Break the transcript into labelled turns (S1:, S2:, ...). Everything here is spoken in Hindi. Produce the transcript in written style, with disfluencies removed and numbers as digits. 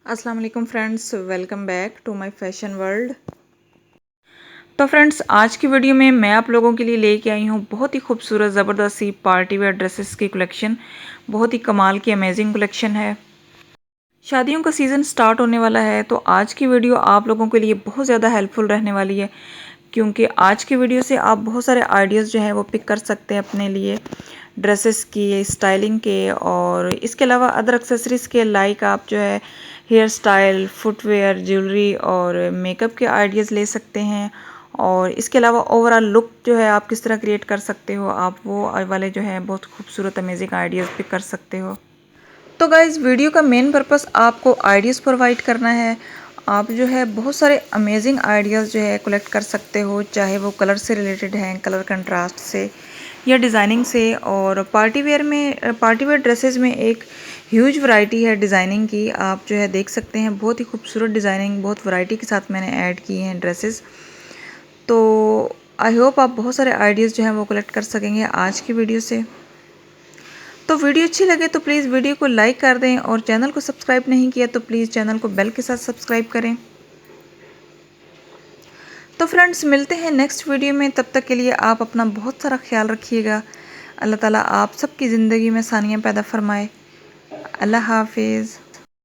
S1: अस्सलाम वालेकुम friends, welcome back to my fashion world. तो फ्रेंड्स, आज की वीडियो में मैं आप लोगों के लिए लेके आई हूँ बहुत ही खूबसूरत ज़बरदस्त सी पार्टी वेयर ड्रेसेस की कलेक्शन। बहुत ही कमाल की अमेजिंग कलेक्शन है। शादियों का सीज़न स्टार्ट होने वाला है, तो आज की वीडियो आप लोगों के लिए बहुत ज़्यादा हेल्पफुल रहने वाली है, क्योंकि आज की वीडियो से आप बहुत सारे आइडियाज़ जो हैं वो पिक कर सकते हैं अपने लिए ड्रेसेस की स्टाइलिंग के, और इसके अलावा अदर एक्सेसरीज़ के लाइक आप जो है हेयर स्टाइल, फुटवेयर, ज्वेलरी और मेकअप के आइडियाज़ ले सकते हैं। और इसके अलावा ओवरऑल लुक जो है आप किस तरह क्रिएट कर सकते हो, आप वो वाले जो है बहुत खूबसूरत अमेजिंग आइडियाज़ पिक कर सकते हो। तो गाइज़, वीडियो का मेन पर्पस आपको आइडियाज़ प्रोवाइड करना है। आप जो है बहुत सारे अमेजिंग आइडियाज़ जो है कलेक्ट कर सकते हो, चाहे वो कलर से रिलेटेड हैं, कलर कंट्रास्ट से या डिज़ाइनिंग से। और पार्टी वेयर ड्रेसेस में एक ह्यूज वैरायटी है डिज़ाइनिंग की। आप जो है देख सकते हैं बहुत ही खूबसूरत डिज़ाइनिंग बहुत वैरायटी के साथ मैंने ऐड की हैं ड्रेसेस। तो आई होप आप बहुत सारे आइडियाज़ जो हैं वो कलेक्ट कर सकेंगे आज की वीडियो से। तो वीडियो अच्छी लगे तो प्लीज़ वीडियो को लाइक कर दें, और चैनल को सब्सक्राइब नहीं किया तो प्लीज़ चैनल को बेल के साथ सब्सक्राइब करें। तो फ्रेंड्स, मिलते हैं नेक्स्ट वीडियो में। तब तक के लिए आप अपना बहुत सारा ख्याल रखिएगा। अल्लाह ताला आप सबकी ज़िंदगी में आसानियाँ पैदा फरमाए। अल्लाह हाफिज़।